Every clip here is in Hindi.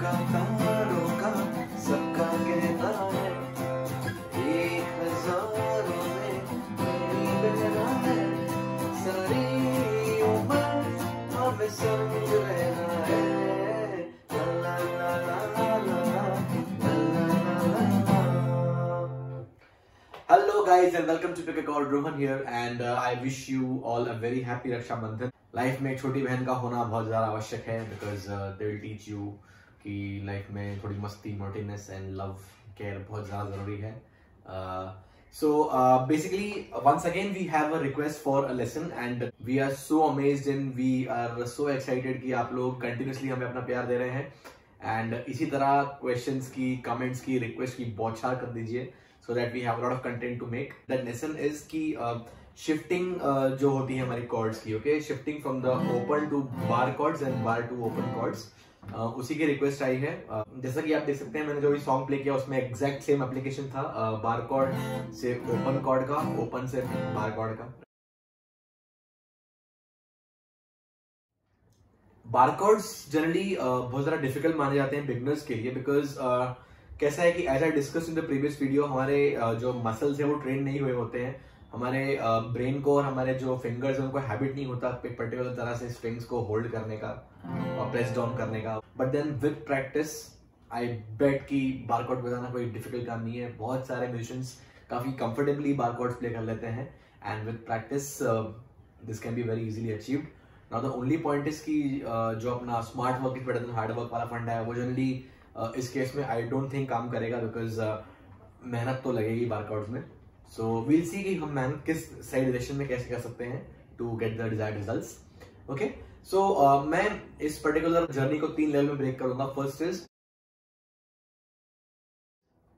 का तारों का सबका कहना है, 1000 में मेरी बहना है, सारी उम्र हमें संग रहना है। ला ला ला ला ला ला ला ला। Hello guys and welcome to Pick a Call. Rohan here and I wish you all a very happy Raksha Bandhan. Life में एक छोटी बहन का होना बहुत ज़्यादा आवश्यक है because they will teach you कि लाइफ में थोड़ी मस्ती, नोटीनेस एंड लव केयर बहुत ज़्यादा ज़रूरी है। So basically once again we have a request for a lesson and we are so amazed and we are so excited कि आप लोग continuously हमें अपना प्यार दे रहे हैं and इसी तरह questions की, comments की, request की बौछार कर दीजिए so that we have a lot of content to make. That lesson is कि शिफ्टिंग जो होती है हमारी कॉर्ड्स की, okay, shifting from the open to bar chords and bar to open chords, उसी की रिक्वेस्ट आई है। जैसा कि आप देख सकते हैं मैंने जो भी सॉन्ग प्ले किया उसमें एग्जैक्ट सेम एप्लीकेशन था, बार कॉर्ड से ओपन कॉर्ड का, ओपन से बार कॉर्ड का। बार कॉर्ड्स जनरली बहुत ज़्यादा डिफिकल्ट माने जाते हैं बिगनर्स के लिए बिकॉज कैसा है कि as I discuss in the previous video, हमारे जो मसल्स है वो ट्रेन नहीं हुए होते हैं, हमारे ब्रेन को और हमारे जो फिंगर्स हैं उनको हैबिट नहीं होता एक पर्टिकुलर तरह से स्ट्रिंग्स को होल्ड करने का और प्रेस डाउन करने का। But then with practice I bet कि बार कॉर्ड बजाना कोई डिफिकल्ट काम नहीं है। बहुत सारे म्यूजिशियंस काफी कंफर्टेबली बार कॉर्ड्स प्ले कर लेते हैं and with practice this can be very easily achieved. Now the only point is कि जो अपना smart work is better than hard work वाला फंडा है वो जनरली इस केस में आई डोंट थिंक काम करेगा बिकॉज मेहनत तो लगेगी बार कॉर्ड्स में। सो वील सी कि हम मेहनत किस सही डायरेक्शन में कैसे कर सकते हैं to get the desired results. Okay, so मैं इस पर्टिकुलर जर्नी को 3 लेवल में ब्रेक करूंगा। First is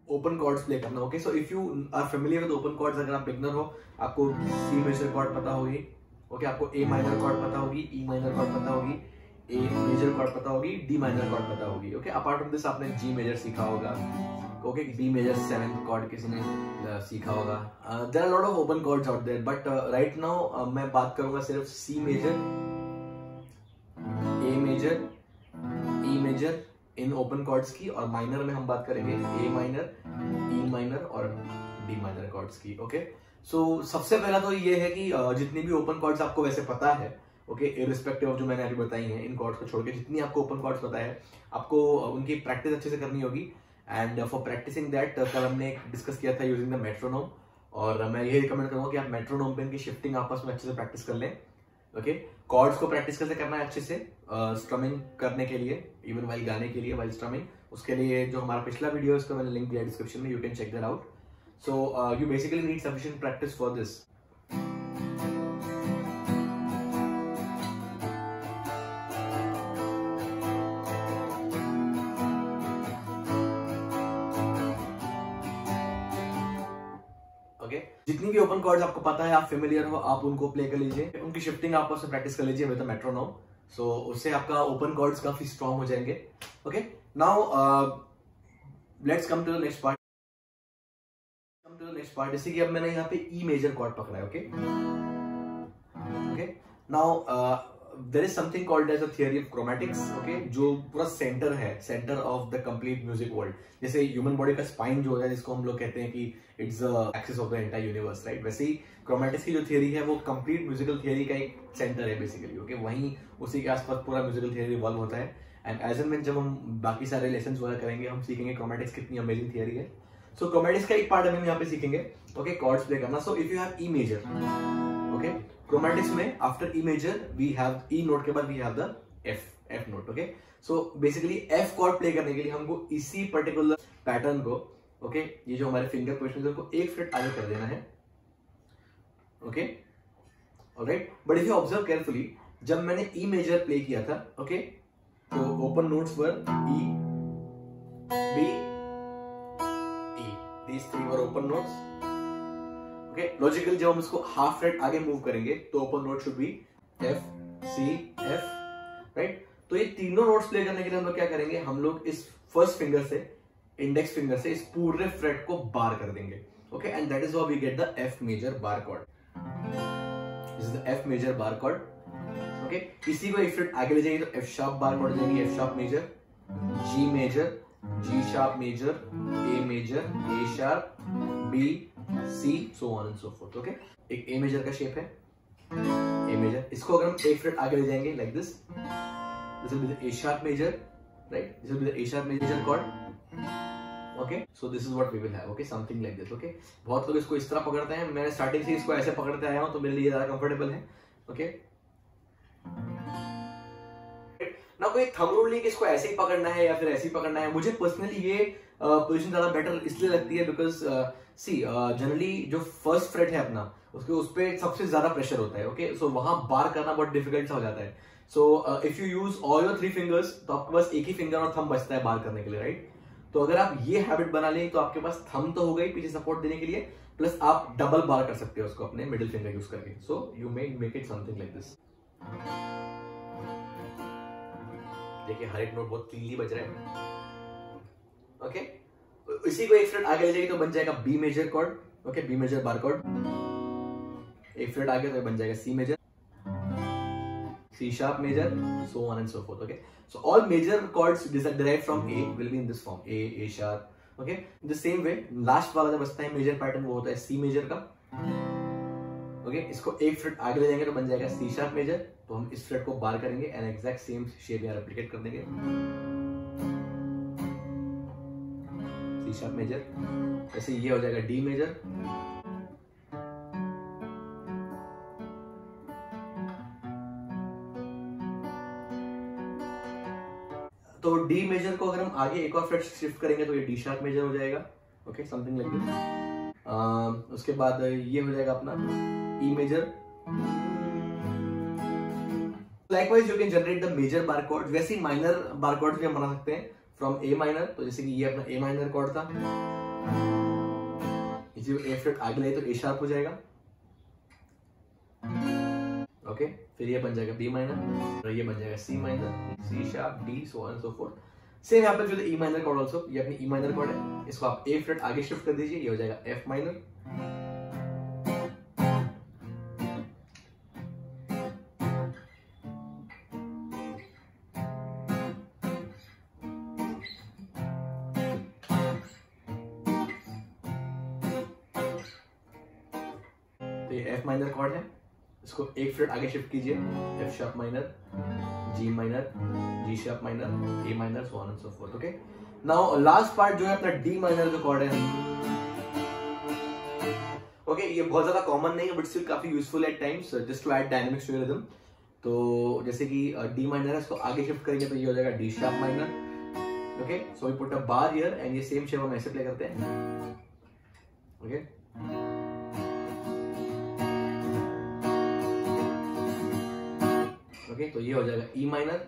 open chords play करना। Okay, so if you are familiar with open chords, अगर आप बिगनर हो, आपको सी मेजर कॉर्ड पता होगी, ओके, आपको ए माइनर कॉर्ड पता होगी, ई माइनर कॉर्ड पता होगी, ए मेजर कॉर्ड पता होगी, डी माइनर कॉर्ड पता होगी। ओके, अपार्ट फ्रॉम दिस आपने जी मेजर सीखा होगा, okay, B major 7th cord किसी ने सीखा होगा। There are lot of open chords out there but right now मैं बात करूंगा सिर्फ C major, A major, E major in open chords की, और माइनर में हम बात करेंगे ए माइनर, ई माइनर और डी माइनर कॉर्ड्स की। ओके, सो सबसे पहला तो ये है कि जितनी भी ओपन कॉर्ड्स आपको वैसे पता है, ओके, इररिस्पेक्टिव ऑफ जो मैंने अभी बताई हैं, इन कॉर्ड्स को छोड़ के जितनी आपको ओपन कॉर्ड्स पता है आपको उनकी प्रैक्टिस अच्छे से करनी होगी। एंड फॉर प्रैक्टिसिंग दैट कल हमने डिस्कस किया था यूजिंग द मेट्रोनोम, और मैं यही रिकमेंड करूंगा कि आप मेट्रोनोम पे इनकी शिफ्टिंग आपस में अच्छे से प्रैक्टिस कर लें। ओके, कॉर्ड्स को प्रैक्टिस कैसे करना है अच्छे से स्ट्रमिंग करने के लिए, इवन वाइल गाने के लिए, वाइल स्ट्रमिंग, उसके लिए जो हमारा पिछला वीडियो है उसका मैंने लिंक दिया डिस्क्रिप्शन में, you can check that out. So you basically need sufficient practice for this. जितनी भी ओपन कॉर्ड्स आपको पता है, आप फेमिलियर हो, आप उनको प्ले कर लीजिए, उनकी शिफ्टिंग आपस में प्रैक्टिस कर लीजिए विद द मेट्रोनोम। सो उससे आपका ओपन कॉर्ड्स काफी स्ट्रांग हो जाएंगे। Okay, now let's come to the next part. जैसे कि अब मैंने यहाँ पे ई मेजर कॉर्ड पकड़ा है। Okay, now there is something called as a theory of chromatics, okay, जो पूरा सेंटर है, centre of the complete music world. जैसे ह्यूमन बॉडी का स्पाइन जो है, जिसको हम लोग कहते हैं कि it's the axis of the entire universe, right, वैसे ही क्रोमैटिक्स की जो थियरी है वो कंप्लीट म्यूजिकल थियरी का एक सेंटर है बेसिकली। ओके, वहीं उसी के आसपास पूरा म्यूजिकल थियरी रिवॉल्व होता है। एंड एज एन जब हम बाकी सारे लेसन्स वगैरह करेंगे, हम सीखेंगे क्रोमैटिक्स कितनी अमेजिंग थियरी है। सो क्रोमैटिक्स का एक पार्ट हम यहाँ पे सीखेंगे, ओके, कॉर्ड्स प्ले करना। So if you have E major, okay, chromatics में after E major we have E note के बाद we have the F note. Okay, so basically F chord play करने के लिए हमको इसी पर्टिकुलर पैटर्न को, ओके, ये जो हमारे फिंगर पोजिशन है उनको 1 फ्रेट आगे कर देना है। Okay, alright, but if you observe carefully, जब मैंने ई मेजर प्ले किया था, ओके, तो open notes were E, B, E, these 3 were open notes. Okay, logically जब हम इसको हाफ फ्रेट आगे मूव करेंगे तो open note should be F, C, F, right. तो ये तीनों नोट्स प्ले करने के लिए हम लोग क्या करेंगे, हम लोग इस फर्स्ट फिंगर से, इंडेक्स फिंगर से इस पूरे फ्रेट को बार कर देंगे। Okay, and that is how we get the F major bar chord. This is the F major bar chord. Okay, इसी को एक फ्रेट आगे ले जाएंगे तो एफ शार्प बार कॉर्ड जाएंगे, F sharp major, G major, G sharp major, A major, A sharp, B, C, so on and so forth. Okay, एक A major का शेप है, A major, इसको अगर हम एक फ्रेट आगे ले जाएंगे like this will be the A sharp major, right? This will be the A sharp major chord. Okay, so this is what we will have. Okay, something like this. Okay, बहुत लोग इसको इस तरह पकड़ते हैं, मैं स्टार्टिंग से इसको ऐसे पकड़ते आया हूँ तो मेरे लिए ज्यादा कंफर्टेबल है. Okay, ना कोई थंब रूल नहीं कि इसको ऐसे ही पकड़ना है या फिर ऐसे ही पकड़ना है. मुझे पर्सनली ये पोजीशन ज्यादा बेटर इसलिए लगती है बिकॉज सी जनरली जो फर्स्ट फ्रेट है अपना उसके उस पर सबसे ज्यादा प्रेशर होता है. ओके, सो वहां बार करना बहुत डिफिकल्ट सा हो जाता है. सो if you use all your 3 fingers तो आपके पास एक ही फिंगर और थंब बचता है बार करने के लिए, राइट? तो अगर आप ये हैबिट बना लें तो आपके पास थंब तो हो गई पीछे सपोर्ट देने के लिए, प्लस आप डबल बार कर सकते हो उसको अपने मिडिल फिंगर यूज करके. So you may make it something like this. देखिए हर एक नोट बहुत क्लीनली बज रहा है. ओके, इसी को एक फ्रेट आगे ले जाएगी तो बन जाएगा B major chord. Okay, B major bar chord. एक फ्रेट आगे तो बन जाएगा C major, C sharp major, so on and so forth. Okay, so all major chords derived from A will be in this form, A sharp. Okay, in the same way last वाला जो बचता है मेजर पैटर्न वो होता है C मेजर का. ओके, इसको एक फ्रेट आगे ले जाएंगे तो बन जाएगा C sharp major. तो हम इस फ्रेट को बार करेंगे एंड एग्जैक्ट सेम शेप यहाँ रेप्लिकेट कर देंगे. C sharp major, ऐसे ये हो जाएगा D मेजर. तो डी मेजर को अगर हम आगे एक और फ्रेट शिफ्ट करेंगे तो ये डी शार्प मेजर हो जाएगा. Okay, something like this. उसके बाद ये हो जाएगा अपना E major. Likewise you can generate the major bar chord. वैसे ही माइनर बार कॉर्ड भी हम बना सकते हैं फ्रॉम ए माइनर. तो जैसे कि ये अपना ए माइनर कॉर्ड था, इसी को ए फ्रेट आगे ले तो ए शार्प हो जाएगा. ओके, फिर ये बन जाएगा बी माइनर और ये बन जाएगा C minor, C sharp, D, so on so forth. Same happens with the E minor chord also. ये अपनी ई माइनर कॉर्ड है, इसको आप एक फ्रेट आगे शिफ्ट कर दीजिए, ये हो जाएगा एफ माइनर. तो ये एफ माइनर कॉर्ड है, इसको एक फ्रेट आगे शिफ्ट कीजिए, F sharp minor, G minor, G sharp minor, A minor, so on and so forth. Okay, now last part जो है अपना डी माइनर जो कॉर्ड है. ओके, ये बहुत ज्यादा कॉमन नहीं है बट स्टिल काफी useful at times just to add dynamics to your rhythm. तो जैसे कि डी माइनर है, इसको आगे शिफ्ट करेंगे तो ये हो जाएगा D sharp minor. Okay, so we put a bar here and ये सेम शेप हम ऐसे प्ले करते हैं. ओके, ओके, तो ये हो जाएगा ई माइनर,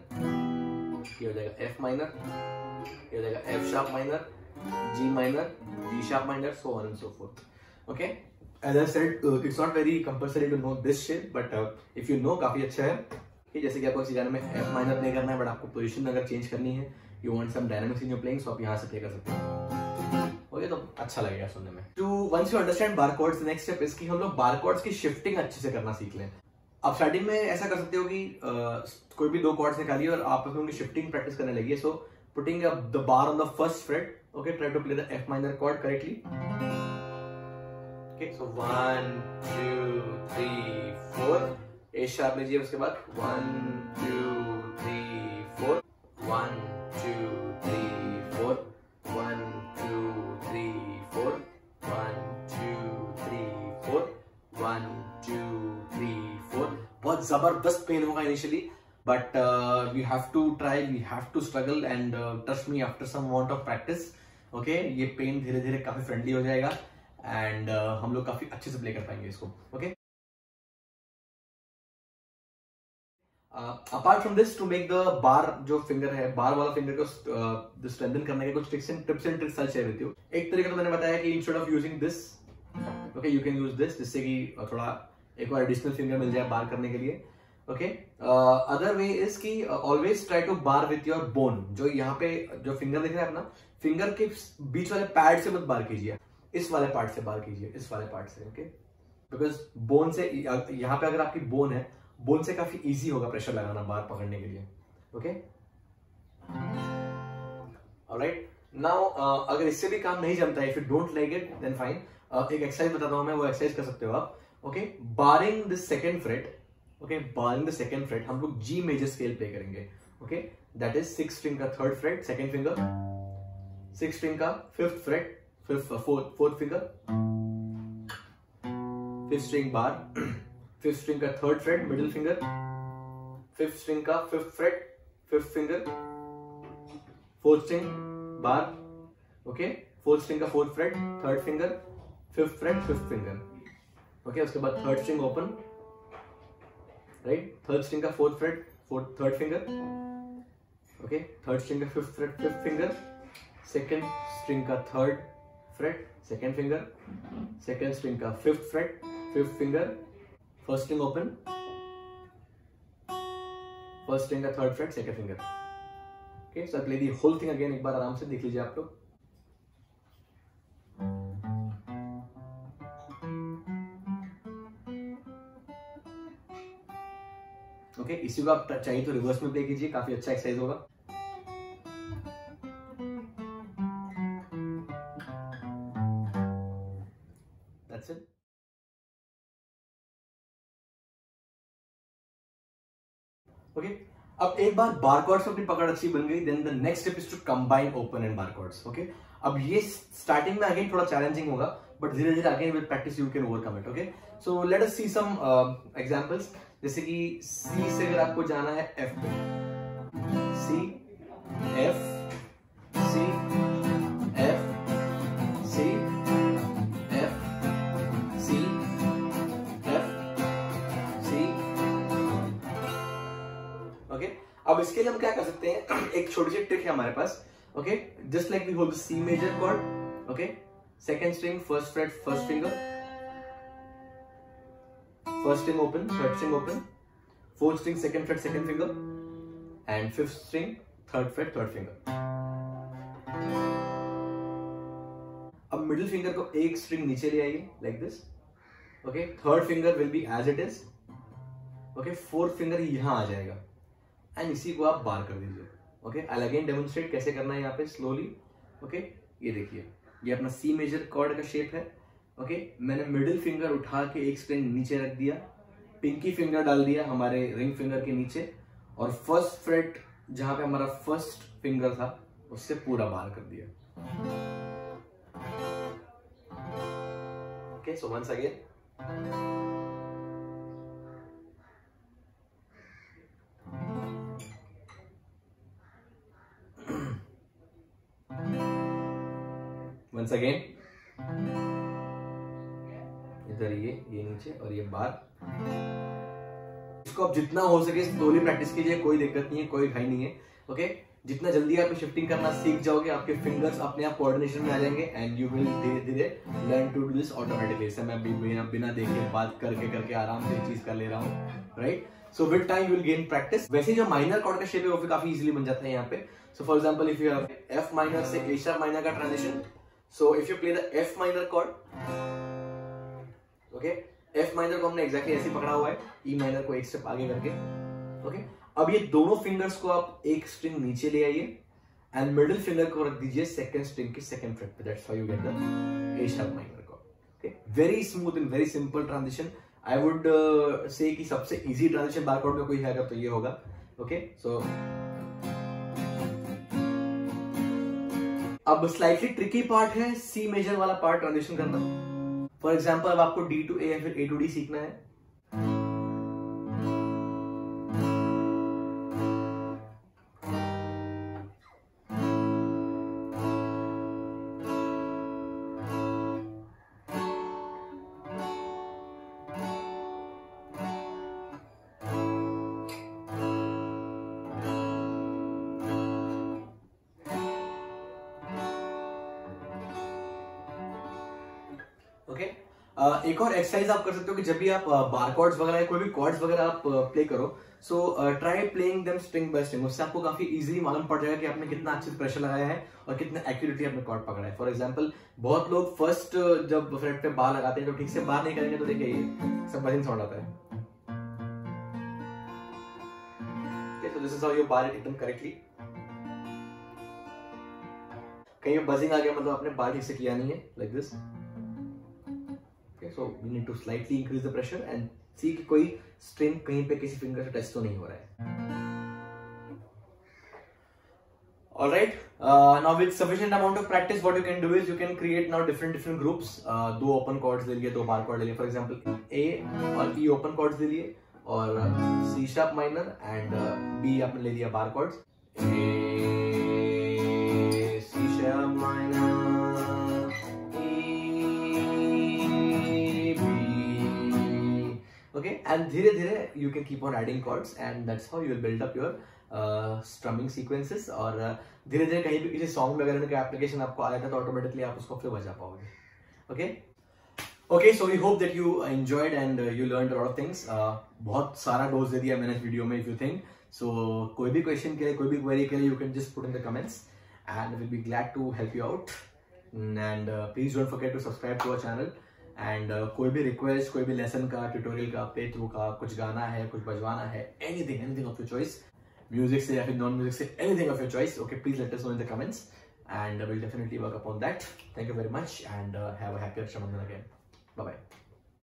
ये हो जाएगा एफ माइनर, ये हो जाएगा F sharp minor, G minor, G sharp minor, so on and so forth. Okay, as I said it's not very compulsory to know this shape but if you know काफी अच्छा है. जैसे कि आपको किसी गाने में एफ माइनर प्ले करना है बट आपको पोजीशन अगर चेंज करनी है, you want some dynamics in your playing, so आप यहाँ से प्ले कर सकते हैं. ओके, तो अच्छा लगेगा सुनने में. To once you understand bar chords, next step इसकी हम लोग बार कॉर्ड्स की शिफ्टिंग अच्छे से करना सीख लें. आप स्टार्टिंग में ऐसा कर सकते हो कि कोई भी दो कॉर्ड्स निकालिए और आप उनकी शिफ्टिंग प्रैक्टिस करने लगिए. So putting the bar on the first fret. Okay, try to play the F minor chord correctly. Okay, so 1 2 3 4 A sharp लीजिए. उसके बाद 1 2 3 4 1 2 3 4 1 2 3 4 1 2 3 4 1 2 3 4. बहुत जबरदस्त पेन होगा initially but we have to try, we have to struggle and trust me after some amount of practice. Okay, ये पेन धीरे धीरे काफी फ्रेंडली हो जाएगा एंड हम लोग काफी अच्छे से प्ले कर पाएंगे इसको. Okay, apart from this, to make the bar जो फिंगर है, बार वाला फिंगर को स्ट्रेंथन करने के कुछ टिप्स एंड ट्रिक्स शेयर करती हूँ. एक तरीका तो मैंने बताया कि instead of using this, okay, you can use this, जिससे कि थोड़ा एक और एडिशनल फिंगर मिल जाए बार करने के लिए. ओके, अदर वे इज कि always try to bar with your bone. जो यहाँ पे जो फिंगर दिख रहा है अपना, फिंगर के बीच वाले पैड से मत बार कीजिए, इस वाले पार्ट से बार कीजिए, इस वाले पार्ट से. ओके, बिकॉज बोन से यहाँ पे अगर आपकी बोन है, बोन से काफी इजी होगा प्रेशर लगाना बार पकड़ने के लिए. ओके, ऑलराइट, नाउ अगर इससे भी काम नहीं जमता है, if you don't like it then fine, एक एक्सरसाइज बताता हूं मैं, वो एक्सरसाइज कर सकते हो आप। Okay, barring the second fret, okay, barring the second fret हम लोग जी मेजर स्केल प्ले करेंगे। ओके, दैट इज 6 स्ट्रिंग का third fret second finger, 6 string का fifth fret fourth finger, fifth string bar, fifth string का third fret middle finger, fifth string का fifth fret fifth finger, fourth string bar, okay, fourth string का fourth fret third finger, fifth fret fifth finger, okay, उसके बाद third string open, right, third string का fourth fret fourth third finger, okay, third string का fifth fret fifth finger, second string का third fret second finger, second string का fifth fret fifth finger, first string open, first string का third fret second finger. Okay, so play the whole thing again, एक बार आराम से देख लीजिए आप लोग। ओके, इसी को आप चाहिए तो रिवर्स में प्ले कीजिए, काफी अच्छा एक्सरसाइज होगा। That's it. ओके, अब एक बार बार कॉर्ड्स में अपनी पकड़ अच्छी बन गई, then the next step is to combine open and bar chords. Okay, अब ये स्टार्टिंग में अगेन थोड़ा चैलेंजिंग होगा, बट धीरे धीरे again with practice you can overcome it. Okay, so let us see some examples, जैसे कि सी से अगर आपको जाना है एफ पे, C F C F C F C F C. Okay, अब इसके लिए हम क्या कर सकते हैं, एक छोटी सी ट्रिक है हमारे पास। Okay, just like we hold the C major chord, okay, second string first fret first finger, first string open third string open, fourth string second fret second finger, and fifth string third fret third finger. अब मिडिल फिंगर को एक स्ट्रिंग नीचे ले आइए like this. Okay, third finger will be as it is, okay, fourth finger यहां आ जाएगा एंड इसी को आप बार कर दीजिए। ओके, आई अगेन डेमोन्स्ट्रेट कैसे करना है यहाँ पे स्लोली। ओके, ये देखिए, ये अपना सी मेजर कॉर्ड का शेप है। ओके, मैंने मिडिल फिंगर उठा के एक स्ट्रिंग नीचे रख दिया, पिंकी फिंगर डाल दिया हमारे रिंग फिंगर के नीचे, और फर्स्ट फ्रेट जहां पे हमारा फर्स्ट फिंगर था उससे पूरा बार कर दिया। Okay, so once again, once again, इधर ये नीचे और ये बार। इसको आप जितना हो सके स्लोली प्रैक्टिस कीजिए, कोई दिक्कत नहीं है, कोई घाई नहीं है। ओके, जितना जल्दी आप शिफ्टिंग करना सीख जाओगे, आपके फिंगर्स अपने आप कोऑर्डिनेशन में आ जाएंगे एंड यू विल धीरे धीरे learn to do this automatically. जैसे मैं बिना देखे बात करके आराम से चीज कर ले रहा हूँ, right. So with time you will gain practice. वैसे जो माइनर कॉर्ड का शेप है वो भी काफी इजीली बन जाता है यहाँ पे। So for example if you have F minor से ए शार्प माइनर का transition, so if you play the F minor cord, okay, F minor को हमने एग्जैक्टली ऐसे पकड़ा हुआ है, ई माइनर को एक स्टेप आगे करके। ओके, अब ये दोनों फिंगर्स को आप एक स्ट्रिंग नीचे ले आइए एंड मिडिल फिंगर को रख दीजिए सेकंड स्ट्रिंग की सेकंड फ्रेट पे। That's how you get the A sharp minor cord. Okay, very smooth and very simple transition. I would say कि सबसे इजी ट्रांजिशन बार कॉर्ड में कोई है तो ये होगा। ओके, सो अब स्लाइटली ट्रिकी पार्ट है सी मेजर वाला पार्ट ट्रांजिशन करना। फॉर एग्जाम्पल अब आपको डी टू ए या फिर ए टू डी सीखना है, एक और एक्सरसाइज आप कर सकते हो कि जब भी आप बार कॉर्ड्स वगैरह कोई भी कॉर्ड्स वगैरह आप प्ले करो, so try playing them string by string. उससे आपको काफी इजीली मालूम पड़ जाएगा कि आपने कितना अच्छे से प्रेशर लगाया है और कितना एक्यूरेटली आपने कॉर्ड पकड़ा है। फॉर एग्जांपल बहुत लोग फर्स्ट जब फ्रेट पे बार लगाते हैं तो ठीक से बार नहीं करेंगे तो देखिए ये सब बजिंग साउंड आता है। Okay, so this is how you bar it एकदम करेक्टली। कहीं पे बजिंग आ गया मतलब आपने बार ठीक से किया नहीं है, like this. Okay, so we need to slightly increase the pressure and see कि कोई स्ट्रिंग कहीं पे किसी फिंगर से टच तो नहीं हो रहा है। Alright, now with sufficient amount of practice, what you can do is you can create now different groups. दो open chords ले लिए, दो bar chord ले लिए, for example A और E open chords ले लिए, और C sharp minor and B आपने ले लिया bar chords. A C sharp minor E B. Okay, and धीरे धीरे you can keep on adding chords and that's how you will build up your strumming sequences, और धीरे धीरे कहीं भी किसी सॉन्ग वगैरह का एप्लीकेशन आपको आ जाता है तो ऑटोमेटिकली आप उसको फिर बजा पाओगे। Okay, so we hope that you enjoyed and you learned a lot of things. बहुत सारा डोज दे दिया मैंने इस वीडियो में। इफ यू थिंक सो कोई भी क्वेश्चन के लिए, कोई भी क्वेरी के लिए, you can just put in the comments and will be glad to help you out. And please don't forget to subscribe to our channel. And कोई भी रिक्वेस्ट, कोई भी लेसन का, ट्यूटोरियल का, प्ले थ्रू का, कुछ गाना है, कुछ बजवाना है, anything of your choice, music से या फिर नॉन म्यूजिक से, anything of your choice, okay, please let us know in the comments and we'll definitely work upon that. Thank you very much and have a happy Raksha Bandhan again. Bye bye.